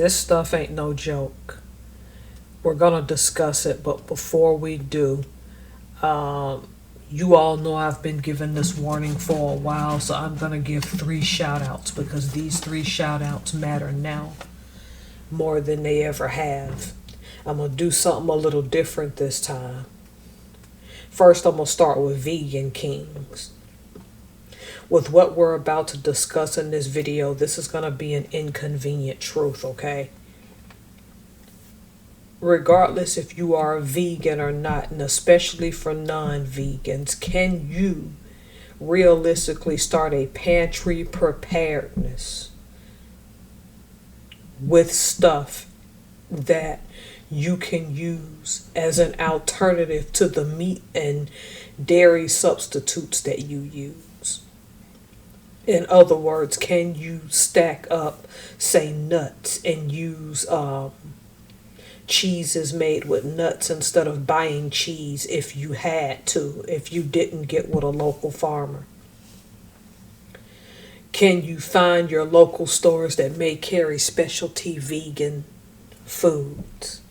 This stuff ain't no joke. We're gonna discuss it, but before we do, um, you all know I've been giving this warning for a while, so I'm gonna give 3 shout outs because these 3 shout outs matter now more than they ever have. I'm gonna do something a little different this time. First, I'm gonna start with vegan kings. With what we're about to discuss in this video, this is gonna be an inconvenient truth, okay? Regardless if you are a vegan or not, and especially for non-vegans, can you realistically start a pantry preparedness with stuff that you can use as an alternative to the meat and dairy substitutes that you use? In other words, can you stack up, say, nuts and use cheeses made with nuts instead of buying cheese if you had to, if you didn't get with a local farmer? Can you find your local stores that may carry specialty vegan foods?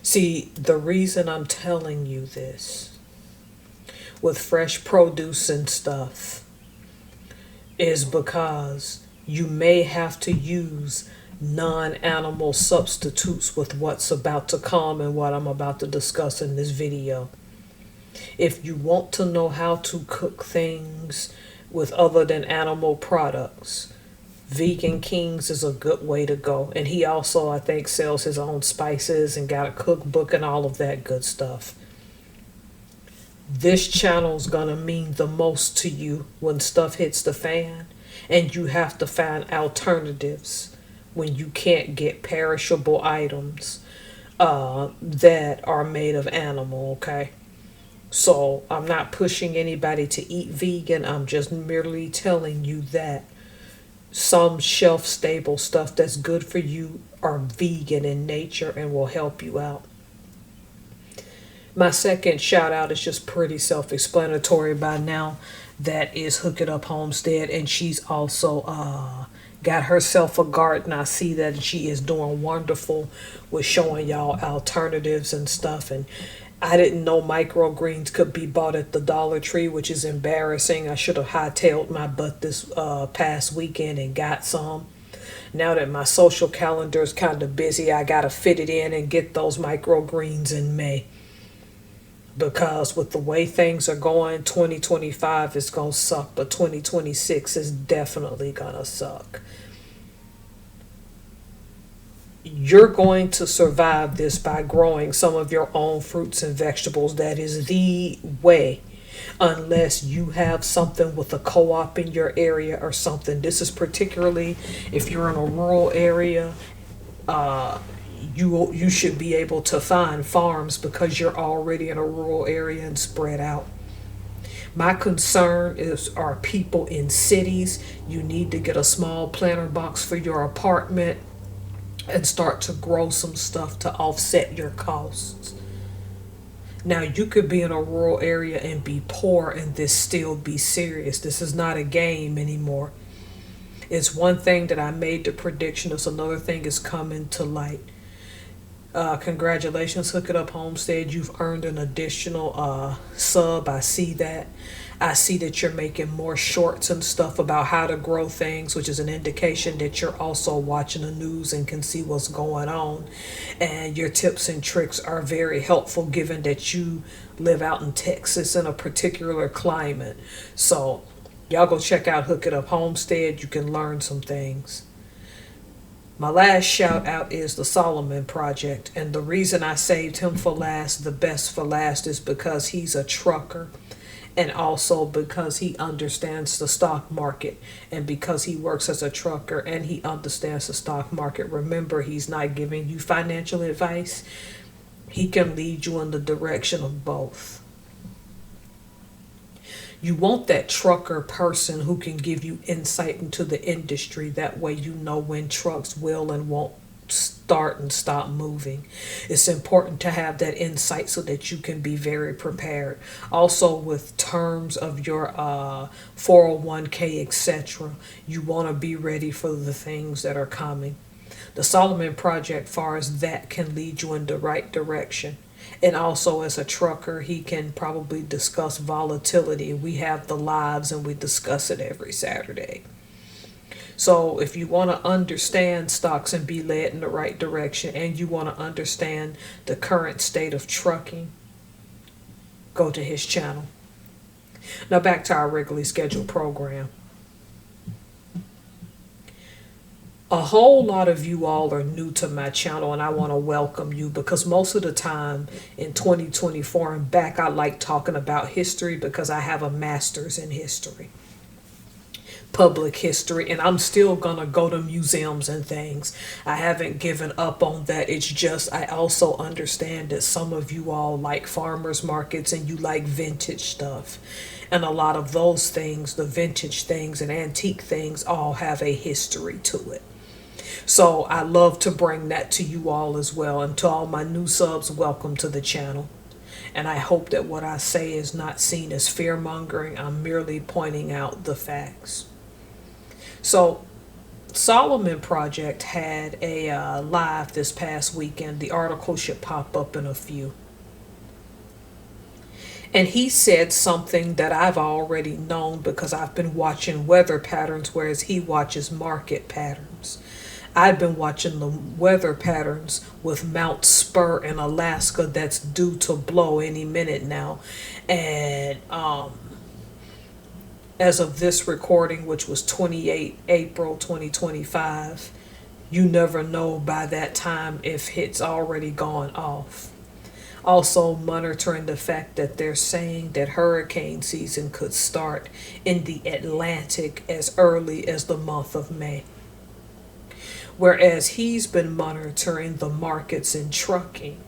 See, the reason I'm telling you this with fresh produce and stuff is because you may have to use non-animal substitutes with what's about to come and what I'm about to discuss in this video. If you want to know how to cook things with other than animal products, Vegan Kings is a good way to go. And he also, I think, sells his own spices and got a cookbook and all of that good stuff. This channel is going to mean the most to you when stuff hits the fan and you have to find alternatives when you can't get perishable items that are made of animal, okay? So I'm not pushing anybody to eat vegan. I'm just merely telling you that some shelf stable stuff that's good for you are vegan in nature and will help you out. My second shout out is just pretty self-explanatory by now. That is Hook It Up Homestead, and she's also got herself a garden. I see that she is doing wonderful with showing y'all alternatives and stuff. And I didn't know microgreens could be bought at the Dollar Tree, which is embarrassing. I should have hightailed my butt this past weekend and got some. Now that my social calendar is kind of busy, I got to fit it in and get those microgreens in May. Because with the way things are going, 2025 is going to suck, but 2026 is definitely going to suck. You're going to survive this by growing some of your own fruits and vegetables. That is the way, unless you have something with a co-op in your area or something. This is particularly if you're in a rural area. You should be able to find farms because you're already in a rural area and spread out. My concern are people in cities. You need to get a small planter box for your apartment and start to grow some stuff to offset your costs. Now, you could be in a rural area and be poor and this still be serious. This is not a game anymore. It's one thing that I made the prediction. It's another thing is coming to light. Congratulations, Hook It Up Homestead. You've earned an additional sub. I see that. I see that you're making more shorts and stuff about how to grow things, which is an indication that you're also watching the news and can see what's going on. And your tips and tricks are very helpful given that you live out in Texas in a particular climate. So y'all go check out Hook It Up Homestead. You can learn some things. My last shout out is the Solomon Project, and the reason I saved him for last, the best for last, is because he's a trucker, and also because he understands the stock market, and because he works as a trucker and he understands the stock market. Remember, he's not giving you financial advice. He can lead you in the direction of both. You want that trucker person who can give you insight into the industry. That way you know when trucks will and won't start and stop moving. It's important to have that insight so that you can be very prepared. Also, with terms of your 401k, etc., you want to be ready for the things that are coming. The Solomon Project, far as that, can lead you in the right direction. And also, as a trucker, he can probably discuss volatility. We have the lives and we discuss it every Saturday. So if you want to understand stocks and be led in the right direction, and you want to understand the current state of trucking, go to his channel. Now back to our regularly scheduled program. A whole lot of you all are new to my channel, and I want to welcome you, because most of the time in 2024 and back, I like talking about history because I have a master's in history, public history, and I'm still gonna go to museums and things. I haven't given up on that. It's just I also understand that some of you all like farmers markets and you like vintage stuff, and a lot of those things, the vintage things and antique things, all have a history to it. So I love to bring that to you all as well. And to all my new subs, welcome to the channel. And I hope that what I say is not seen as fear mongering. I'm merely pointing out the facts. So Solomon Project had a live this past weekend. The article should pop up in a few. And he said something that I've already known because I've been watching weather patterns, whereas he watches market patterns. I've been watching the weather patterns with Mount Spur in Alaska that's due to blow any minute now. And as of this recording, which was 28 April 2025, you never know by that time if it's already gone off. Also monitoring the fact that they're saying that hurricane season could start in the Atlantic as early as the month of May. Whereas he's been monitoring the markets in trucking.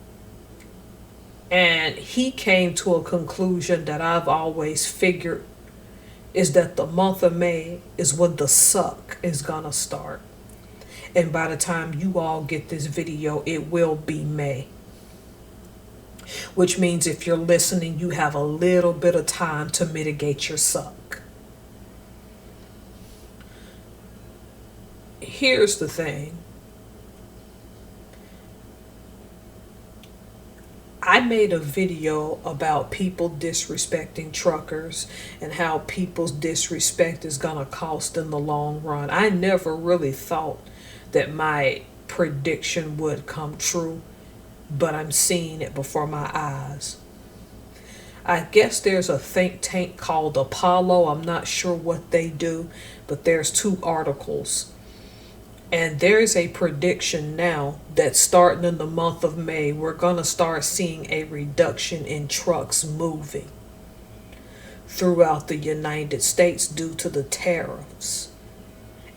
And he came to a conclusion that I've always figured is that the month of May is when the suck is gonna start. And by the time you all get this video, it will be May. Which means if you're listening, you have a little bit of time to mitigate your suck. Here's the thing. I made a video about people disrespecting truckers and how people's disrespect is going to cost in the long run. I never really thought that my prediction would come true, but I'm seeing it before my eyes. I guess there's a think tank called Apollo. I'm not sure what they do, but there's 2 articles. And there's a prediction now that starting in the month of May, we're going to start seeing a reduction in trucks moving throughout the United States due to the tariffs.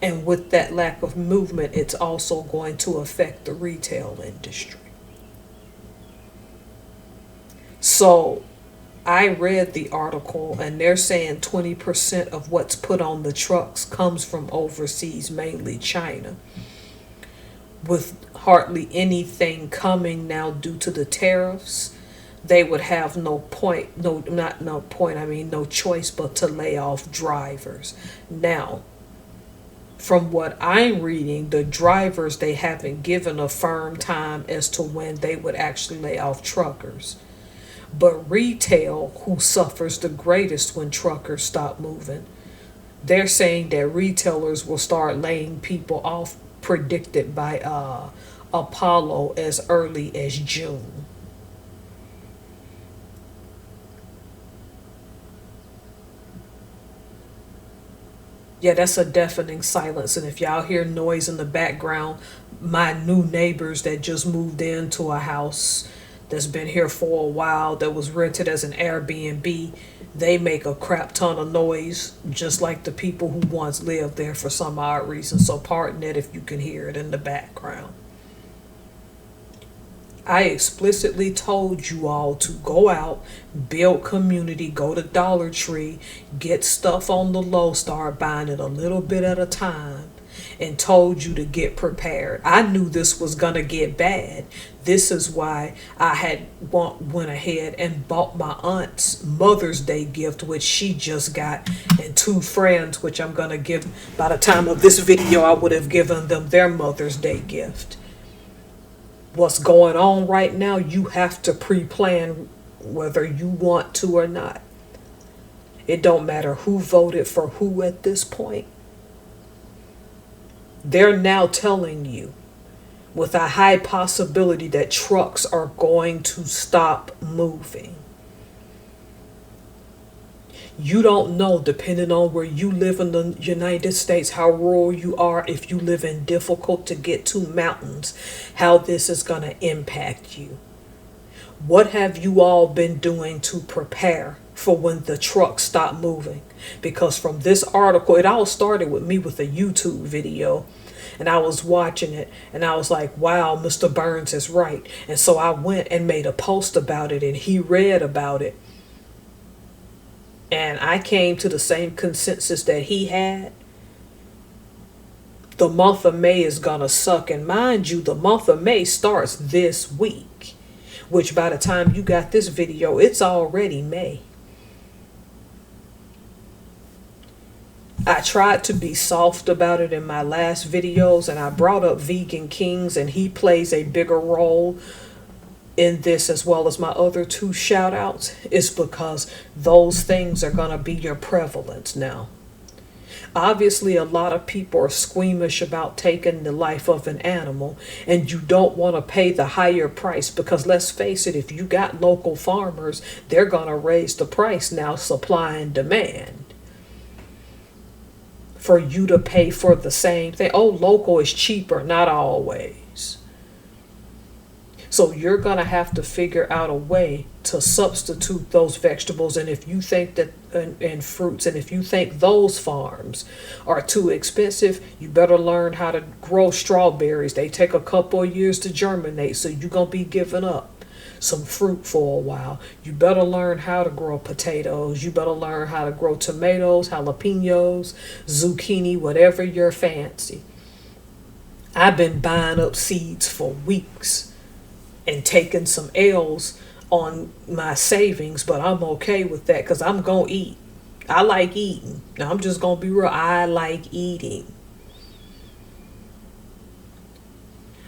And with that lack of movement, it's also going to affect the retail industry. So I read the article, and they're saying 20% of what's put on the trucks comes from overseas, mainly China. With hardly anything coming now due to the tariffs, they would have no choice but to lay off drivers. Now, from what I'm reading, the drivers, they haven't given a firm time as to when they would actually lay off truckers. But retail, who suffers the greatest when truckers stop moving, they're saying that retailers will start laying people off, predicted by Apollo, as early as June. Yeah, that's a deafening silence. And if y'all hear noise in the background, my new neighbors that just moved into a house that's been here for a while, that was rented as an Airbnb, they make a crap ton of noise, just like the people who once lived there for some odd reason. So pardon it if you can hear it in the background. I explicitly told you all to go out, build community, go to Dollar Tree, get stuff on the low, start buying it a little bit at a time, and told you to get prepared. I knew this was going to get bad. This is why I had went ahead and bought my aunt's Mother's Day gift, which she just got, and two friends, which I'm going to give, by the time of this video, I would have given them their Mother's Day gift. What's going on right now, you have to pre-plan whether you want to or not. It don't matter who voted for who at this point. They're now telling you with a high possibility that trucks are going to stop moving. You don't know, depending on where you live in the United States, how rural you are, if you live in difficult to get to mountains, how this is going to impact you. What have you all been doing to prepare for when the trucks stop moving? Because from this article, it all started with me with a YouTube video, and I was watching it and I was like, wow, Mr. Burns is right. And so I went and made a post about it, and he read about it. And I came to the same consensus that he had. The month of May is going to suck. And mind you, the month of May starts this week, which by the time you got this video, it's already May. I tried to be soft about it in my last videos, and I brought up Vegan Kings, and he plays a bigger role in this as well as my other two shout outs, is because those things are going to be your prevalence now. Obviously, a lot of people are squeamish about taking the life of an animal, and you don't want to pay the higher price, because let's face it, if you got local farmers, they're going to raise the price now, supply and demand, for you to pay for the same thing. Oh, local is cheaper. Not always. So you're going to have to figure out a way to substitute those vegetables. And if you think that, and fruits, and if you think those farms are too expensive, you better learn how to grow strawberries. They take a couple of years to germinate, so you're going to be giving up some fruit for a while. You better learn how to grow potatoes. You better learn how to grow tomatoes, jalapenos, zucchini, whatever your fancy. I've been buying up seeds for weeks and taking some L's on my savings, but I'm okay with that because I'm going to eat. I like eating. Now, I'm just going to be real. I like eating.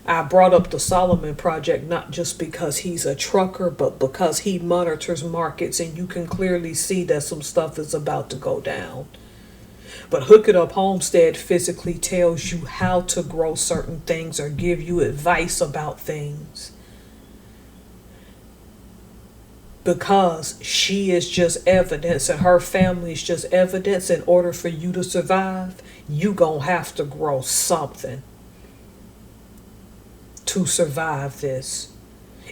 I brought up the Solomon Project not just because he's a trucker, but because he monitors markets, and you can clearly see that some stuff is about to go down. But Hook It Up Homestead physically tells you how to grow certain things or give you advice about things, because she is just evidence and her family is just evidence. In order for you to survive, you gonna have to grow something to survive this.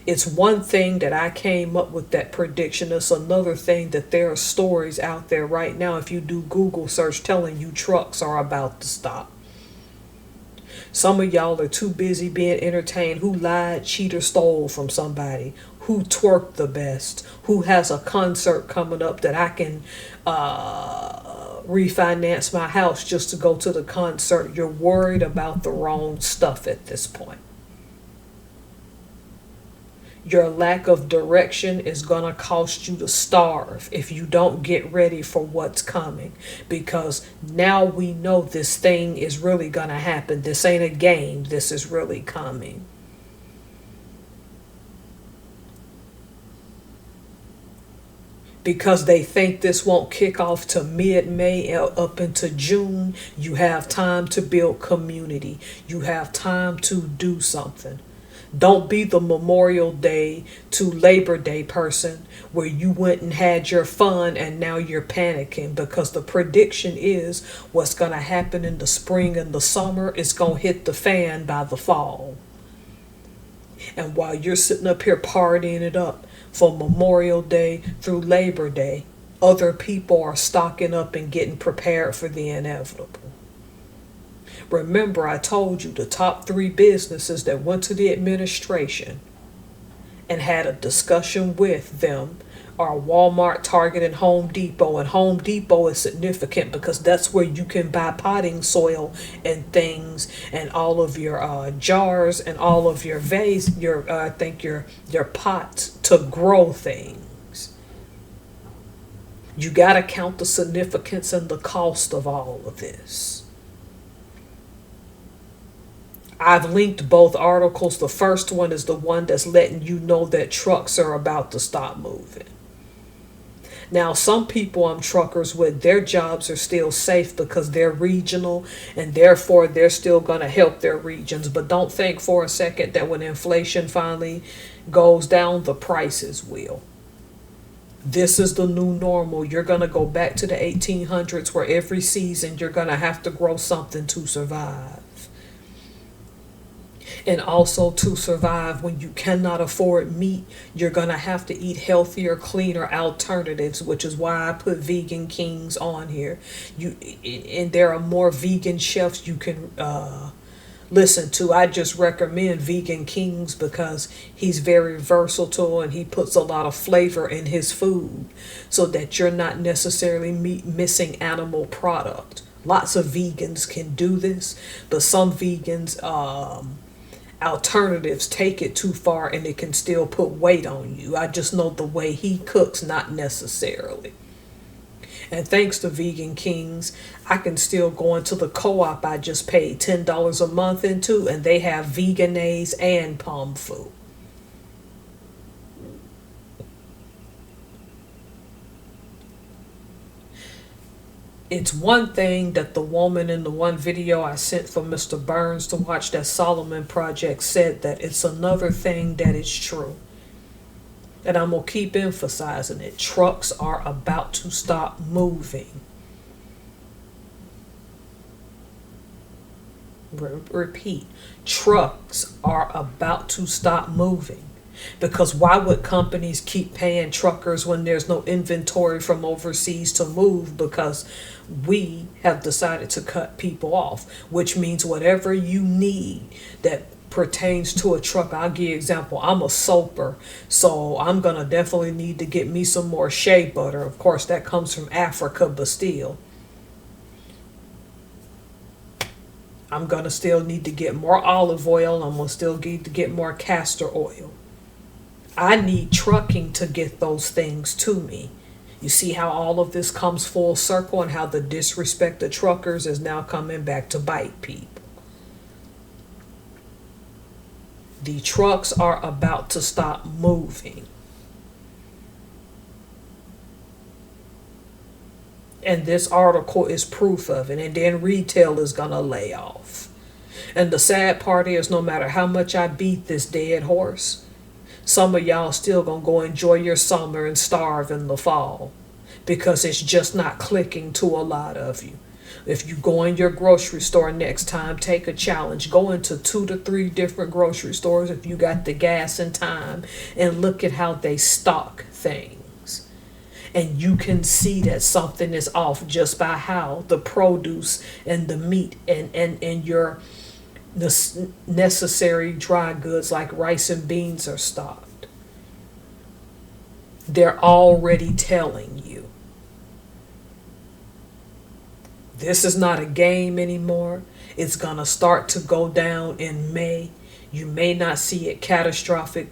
It's one thing that I came up with that prediction. It's another thing that there are stories out there right now, if you do Google search, telling you trucks are about to stop. Some of y'all are too busy being entertained. Who lied, cheated, stole from somebody? Who twerked the best? Who has a concert coming up that I can refinance my house just to go to the concert? You're worried about the wrong stuff at this point. Your lack of direction is going to cost you to starve if you don't get ready for what's coming. Because now we know this thing is really going to happen. This ain't a game. This is really coming. Because they think this won't kick off to mid-May up into June, you have time to build community. You have time to do something. Don't be the Memorial Day to Labor Day person where you went and had your fun and now you're panicking, because the prediction is what's going to happen in the spring and the summer is going to hit the fan by the fall. And while you're sitting up here partying it up for Memorial Day through Labor Day, other people are stocking up and getting prepared for the inevitable. Remember, I told you the top 3 businesses that went to the administration and had a discussion with them are Walmart, Target, and Home Depot. And Home Depot is significant because that's where you can buy potting soil and things, and all of your jars and all of your vase, your I think your pots to grow things. You got to count the significance and the cost of all of this. I've linked both articles. The first one is the one that's letting you know that trucks are about to stop moving. Now, some people I'm truckers with, their jobs are still safe because they're regional and therefore they're still going to help their regions. But don't think for a second that when inflation finally goes down, the prices will. This is the new normal. You're going to go back to the 1800s where every season you're going to have to grow something to survive. And also to survive, when you cannot afford meat, you're going to have to eat healthier, cleaner alternatives, which is why I put Vegan Kings on here. And there are more vegan chefs you can listen to. I just recommend Vegan Kings because he's very versatile and he puts a lot of flavor in his food so that you're not necessarily missing animal product. Lots of vegans can do this, but some vegans alternatives take it too far and it can still put weight on you. I just know the way he cooks, not necessarily. And thanks to Vegan Kings, I can still go into the co-op I just paid $10 a month into, and they have Vegenaise and Palm Fu. It's one thing that the woman in the one video I sent for Mr. Burns to watch, that Solomon Project, said that it's another thing that is true. And I'm going to keep emphasizing it. Trucks are about to stop moving. Repeat. Trucks are about to stop moving. Because why would companies keep paying truckers when there's no inventory from overseas to move? Because we have decided to cut people off, which means whatever you need that pertains to a truck. I'll give you an example. I'm a soaper, so I'm going to definitely need to get me some more shea butter. Of course, that comes from Africa, but still. I'm going to still need to get more olive oil. I'm going to still need to get more castor oil. I need trucking to get those things to me. You see how all of this comes full circle and how the disrespect of truckers is now coming back to bite people. The trucks are about to stop moving. And this article is proof of it. And then retail is going to lay off. And the sad part is, no matter how much I beat this dead horse, some of y'all still gonna go enjoy your summer and starve in the fall because it's just not clicking to a lot of you. If you go in your grocery store next time, take a challenge. Go into 2 to 3 different grocery stores if you got the gas and time, and look at how they stock things. And you can see that something is off just by how the produce and the meat and your the necessary dry goods like rice and beans are stocked. They're already telling you. This is not a game anymore. It's going to start to go down in May. You may not see it catastrophic,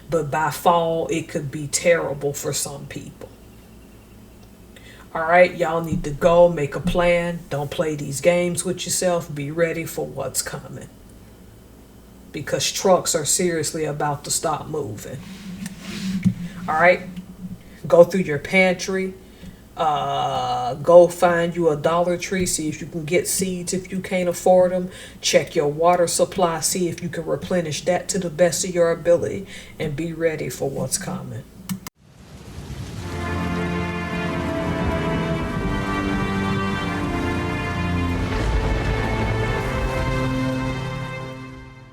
but by fall it could be terrible for some people. All right, y'all need to go make a plan. Don't play these games with yourself. Be ready for what's coming. Because trucks are seriously about to stop moving. All right, go through your pantry. Go find you a Dollar Tree. See if you can get seeds if you can't afford them. Check your water supply. See if you can replenish that to the best of your ability. And be ready for what's coming.